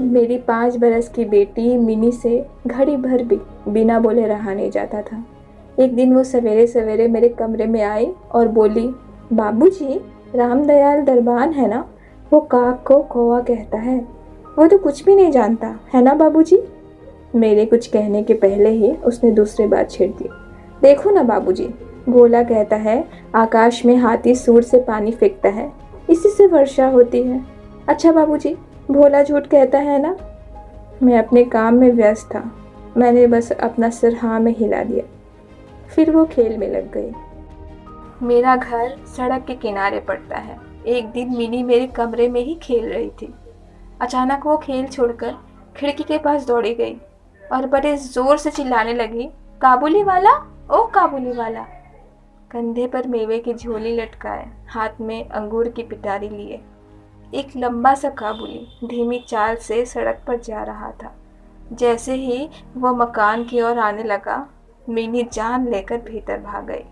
मेरी 5 बरस की बेटी मिनी से घड़ी भर भी बिना बोले रहा नहीं जाता था। एक दिन वो सवेरे सवेरे मेरे कमरे में आई और बोली, बाबूजी, रामदयाल दरबान है ना, वो काक को कौवा कहता है। वो तो कुछ भी नहीं जानता है ना बाबूजी। मेरे कुछ कहने के पहले ही उसने दूसरी बात छेड़ दी। देखो ना बाबूजी, भोला कहता है आकाश में हाथी सूर से पानी फेंकता है, इसी से वर्षा होती है। अच्छा बाबूजी, भोला झूठ कहता है ना। मैं अपने काम में व्यस्त था। मैंने बस अपना सिर हाँ में हिला दिया। फिर वो खेल में लग गई। मेरा घर सड़क के किनारे पड़ता है। एक दिन मिनी मेरे कमरे में ही खेल रही थी। अचानक वो खेल छोड़कर खिड़की के पास दौड़ी गई और बड़े जोर से चिल्लाने लगी, काबुली वाला, ओ काबुली वाला। कंधे पर मेवे की झोली लटकाए, हाथ में अंगूर की पिटारी लिए, एक लंबा सा काबुली धीमी चाल से सड़क पर जा रहा था। जैसे ही वो मकान की ओर आने लगा, मिनी जान लेकर भीतर भाग गई।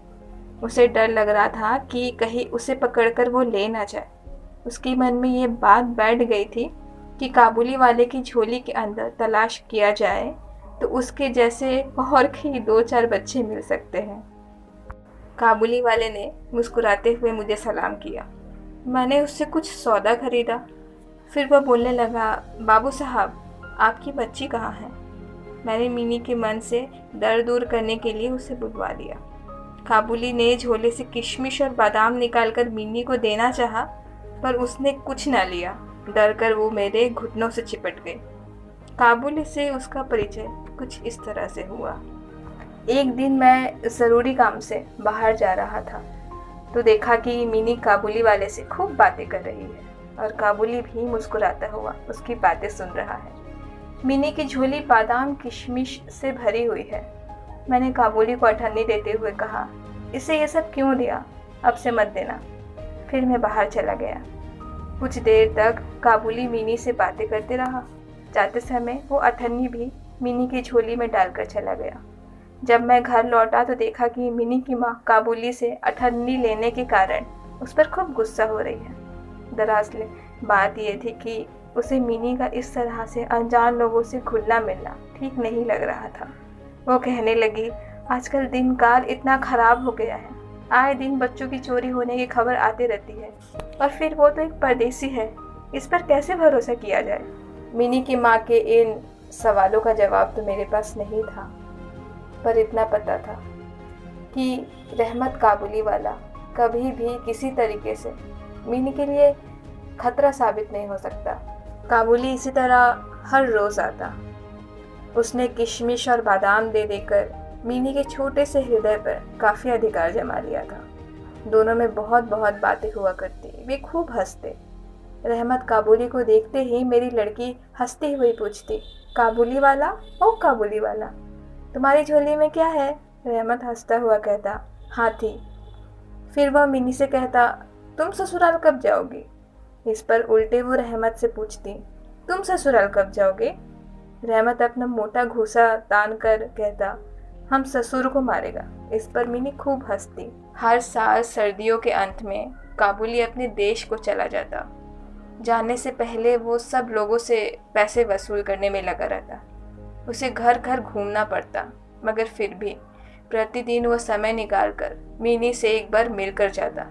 उसे डर लग रहा था कि कहीं उसे पकड़कर वो ले ना जाए। उसकी मन में ये बात बैठ गई थी कि काबुली वाले की झोली के अंदर तलाश किया जाए तो उसके जैसे और भी 2-4 बच्चे मिल सकते हैं। काबुली वाले ने मुस्कुराते हुए मुझे सलाम किया। मैंने उससे कुछ सौदा खरीदा। फिर वह बोलने लगा, बाबू साहब, आपकी बच्ची कहाँ है। मैंने मिनी के मन से डर दूर करने के लिए उसे बुलवा लिया। काबुली ने झोले से किशमिश और बादाम निकालकर मिनी को देना चाहा, पर उसने कुछ न लिया। डर कर वो मेरे घुटनों से चिपट गई। काबुली से उसका परिचय कुछ इस तरह से हुआ। एक दिन मैं ज़रूरी काम से बाहर जा रहा था तो देखा कि मिनी काबुली वाले से खूब बातें कर रही है और काबुली भी मुस्कुराता हुआ उसकी बातें सुन रहा है। मिनी की झोली बादाम किशमिश से भरी हुई है। मैंने काबुली को अठन्नी देते हुए कहा, इसे ये सब क्यों दिया, अब से मत देना। फिर मैं बाहर चला गया। कुछ देर तक काबुली मिनी से बातें करते रहा। जाते समय वो अठन्नी भी मिनी की झोली में डालकर चला गया। जब मैं घर लौटा तो देखा कि मिनी की माँ काबुली से अठन्नी लेने के कारण उस पर खूब गुस्सा हो रही है। दरअसल बात यह थी कि उसे मिनी का इस तरह से अनजान लोगों से घुलना मिलना ठीक नहीं लग रहा था। वो कहने लगी, आजकल दिन काल इतना खराब हो गया है, आए दिन बच्चों की चोरी होने की खबर आती रहती है, और फिर वो तो एक परदेसी है, इस पर कैसे भरोसा किया जाए। मिनी की माँ के इन सवालों का जवाब तो मेरे पास नहीं था, पर इतना पता था कि रहमत काबुली वाला कभी भी किसी तरीके से मिनी के लिए खतरा साबित नहीं हो सकता। काबुली इसी तरह हर रोज़ आता। उसने किशमिश और बादाम दे देकर मिनी के छोटे से हृदय पर काफ़ी अधिकार जमा लिया था। दोनों में बहुत बहुत बातें हुआ करती, वे खूब हंसते। रहमत काबुली को देखते ही मेरी लड़की हंसती हुई पूछती, काबुली वाला, ओ काबुली वाला, तुम्हारी झोली में क्या है। रहमत हंसता हुआ कहता, हाथी। फिर वह मिनी से कहता, तुम ससुराल कब जाओगी। इस पर उल्टे वो रहमत से पूछती, तुम ससुराल कब जाओगे। रहमत अपना मोटा घूसा तान कर कहता, हम ससुर को मारेगा। इस पर मिनी खूब हंसती। हर साल सर्दियों के अंत में काबुली अपने देश को चला जाता। जाने से पहले वो सब लोगों से पैसे वसूल करने में लगा रहता। उसे घर घर घूमना पड़ता, मगर फिर भी प्रतिदिन वो समय निकालकर मिनी से एक बार मिलकर जाता।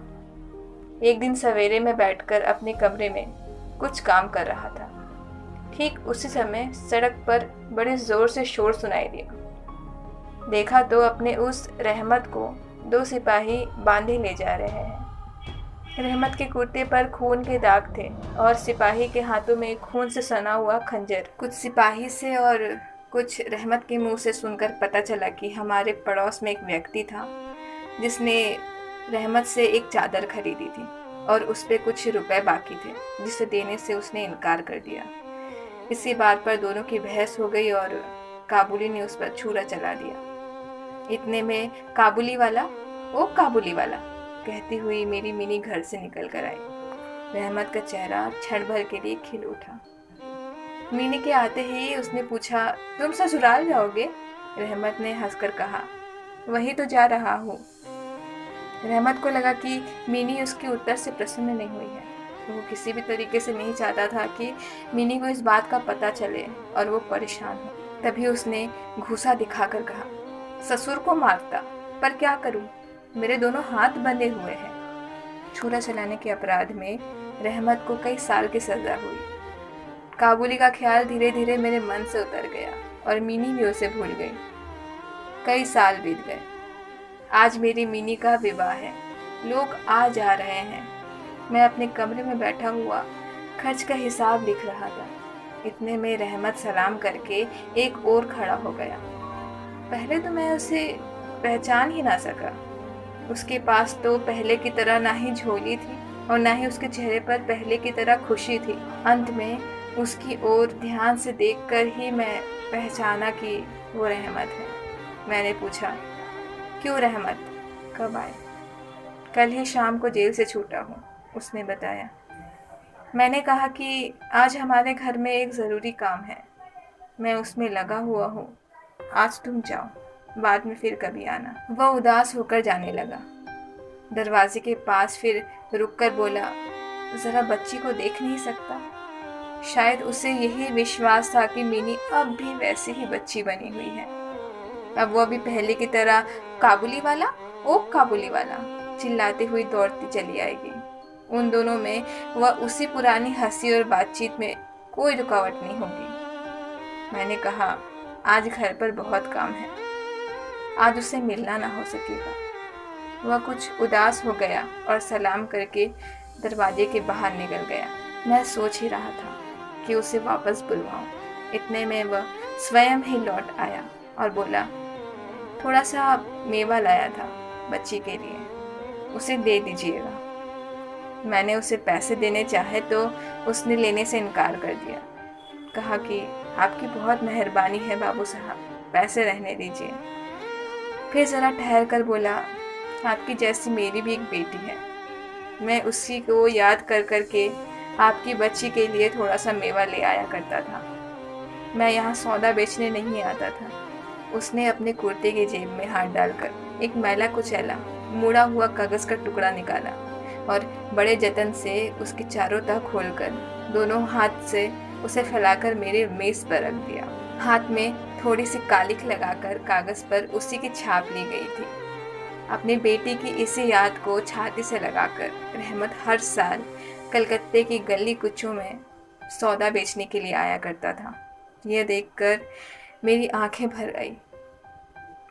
एक दिन सवेरे में बैठकर अपने कमरे में कुछ काम कर रहा था। ठीक उसी समय सड़क पर बड़े जोर से शोर सुनाई दिया। देखा तो अपने उस रहमत को 2 सिपाही बांधे ले जा रहे हैं। रहमत के कुर्ते पर खून के दाग थे और सिपाही के हाथों में खून से सना हुआ खंजर। कुछ सिपाही से और कुछ रहमत के मुंह से सुनकर पता चला कि हमारे पड़ोस में एक व्यक्ति था जिसने रहमत से एक चादर खरीदी थी और उस पर कुछ रुपए बाकी थे, जिसे देने से उसने इनकार कर दिया। इसी बात पर दोनों की बहस हो गई और काबुली ने उस पर छुरा चला दिया। इतने में काबुली वाला, ओ काबुली वाला कहती हुई मेरी मिनी घर से निकल कर आई। रहमत का चेहरा क्षण भर के लिए खिल उठा। मिनी के आते ही उसने पूछा, तुम ससुराल जाओगे। रहमत ने हंसकर कहा, वही तो जा रहा हूँ। रहमत को लगा कि मिनी उसके उत्तर से प्रसन्न नहीं हुई है। वो किसी भी तरीके से नहीं चाहता था कि मिनी को इस बात का पता चले और वो परेशान हो। तभी उसने घूंसा दिखाकर कहा, ससुर को मारता, पर क्या करूं, मेरे दोनों हाथ बंधे हुए हैं। छुरा चलाने के अपराध में रहमत को कई साल की सजा हुई। काबुली का ख्याल धीरे धीरे मेरे मन से उतर गया और मिनी भी उसे भूल गई। कई साल बीत गए। आज मेरी मिनी का विवाह है। लोग आ जा रहे हैं। मैं अपने कमरे में बैठा हुआ खर्च का हिसाब लिख रहा था। इतने में रहमत सलाम करके एक और खड़ा हो गया। पहले तो मैं उसे पहचान ही ना सका। उसके पास तो पहले की तरह ना ही झोली थी और ना ही उसके चेहरे पर पहले की तरह खुशी थी। अंत में उसकी ओर ध्यान से देखकर ही मैं पहचाना कि वो रहमत है। मैंने पूछा, क्यों रहमत, कब आए? कल ही शाम को जेल से छूटा हूँ, उसने बताया। मैंने कहा कि आज हमारे घर में एक ज़रूरी काम है, मैं उसमें लगा हुआ हूँ। आज तुम जाओ, बाद में फिर कभी आना। वह उदास होकर जाने लगा। दरवाजे के पास फिर रुककर बोला, ज़रा बच्ची को देख नहीं सकता? शायद उसे यही विश्वास था कि मिनी अब भी वैसी ही बच्ची बनी हुई है। अब वो भी पहले की तरह काबुली वाला, ओ काबुली वाला चिल्लाती हुई दौड़ती चली आएगी। उन दोनों में वह उसी पुरानी हंसी और बातचीत में कोई रुकावट नहीं होगी। मैंने कहा, आज घर पर बहुत काम है, आज उसे मिलना ना हो सकेगा। वह कुछ उदास हो गया और सलाम करके दरवाजे के बाहर निकल गया। मैं सोच ही रहा था कि उसे वापस बुलवाऊं। इतने में वह स्वयं ही लौट आया और बोला, थोड़ा सा मेवा लाया था बच्ची के लिए, उसे दे दीजिएगा। मैंने उसे पैसे देने चाहे तो उसने लेने से इनकार कर दिया। कहा कि आपकी बहुत मेहरबानी है बाबू साहब, पैसे रहने दीजिए। फिर ज़रा ठहर कर बोला, आपकी जैसी मेरी भी एक बेटी है। मैं उसी को याद कर कर के आपकी बच्ची के लिए थोड़ा सा मेवा ले आया करता था। मैं यहाँ सौदा बेचने नहीं आता था। उसने अपने कुर्ते की जेब में हाथ डालकर एक मैला कुचैला मुड़ा हुआ कागज़ का टुकड़ा निकाला और बड़े जतन से उसके चारों तक खोलकर दोनों हाथ से उसे फैलाकर मेरे मेज़ पर रख दिया। हाथ में थोड़ी सी कालिख लगाकर कागज़ पर उसी की छाप ली गई थी। अपनी बेटी की इसी याद को छाती से लगाकर रहमत हर साल कलकत्ते की गली कुचों में सौदा बेचने के लिए आया करता था। यह देखकर मेरी आंखें भर गई।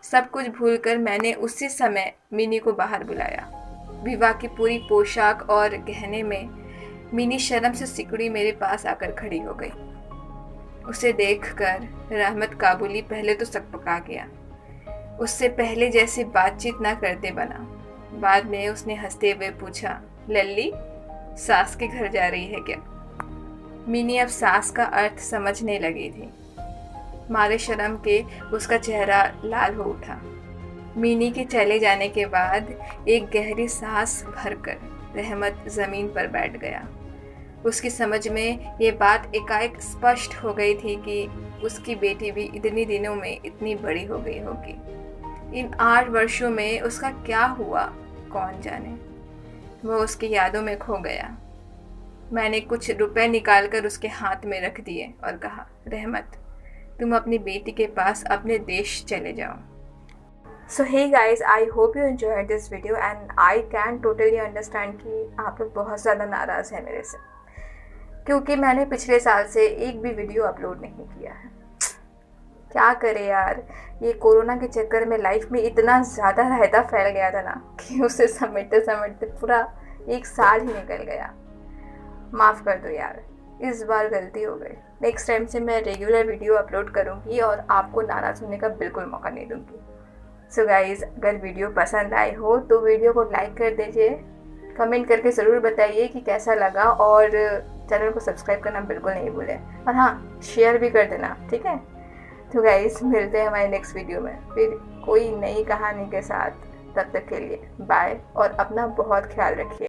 सब कुछ भूलकर मैंने उसी समय मिनी को बाहर बुलाया। विवाह की पूरी पोशाक और गहने में मिनी शर्म से सिकुड़ी मेरे पास आकर खड़ी हो गई। उसे देखकर रहमत काबुली पहले तो सकपका गया। उससे पहले जैसी बातचीत ना करते बना। बाद में उसने हंसते हुए पूछा, लल्ली, सास के घर जा रही है क्या? मिनी अब सास का अर्थ समझने लगी थी। मारे शर्म के उसका चेहरा लाल हो उठा। मिनी के चले जाने के बाद एक गहरी सांस भरकर रहमत ज़मीन पर बैठ गया। उसकी समझ में ये बात एकाएक स्पष्ट हो गई थी कि उसकी बेटी भी इतनी दिनों में इतनी बड़ी हो गई होगी। इन 8 वर्षों में उसका क्या हुआ कौन जाने। वह उसकी यादों में खो गया। मैंने कुछ रुपए निकालकर उसके हाथ में रख दिए और कहा, रहमत, तुम अपनी बेटी के पास अपने देश चले जाओ। So hey guys, I hope you enjoyed this video and I can totally understand कि आप लोग बहुत ज़्यादा नाराज़ हैं मेरे से, क्योंकि मैंने पिछले साल से एक भी वीडियो अपलोड नहीं किया है। क्या करे यार, ये कोरोना के चक्कर में लाइफ में इतना ज़्यादा रायता फैल गया था ना कि उसे समेटते समेटते पूरा 1 साल ही निकल गया। माफ़ कर दो यार, इस बार गलती हो गई। नेक्स्ट टाइम से मैं रेगुलर वीडियो अपलोड करूँगी और आपको नाराज़ होने का बिल्कुल मौका नहीं दूँगी। सो गाइज़, अगर वीडियो पसंद आई हो तो वीडियो को लाइक कर दीजिए, कमेंट करके ज़रूर बताइए कि कैसा लगा और चैनल को सब्सक्राइब करना बिल्कुल नहीं भूलें। और हाँ, शेयर भी कर देना, ठीक है? तो गाइज़, मिलते हैं हमारे नेक्स्ट वीडियो में फिर कोई नई कहानी के साथ। तब तक के लिए बाय और अपना बहुत ख्याल रखिए।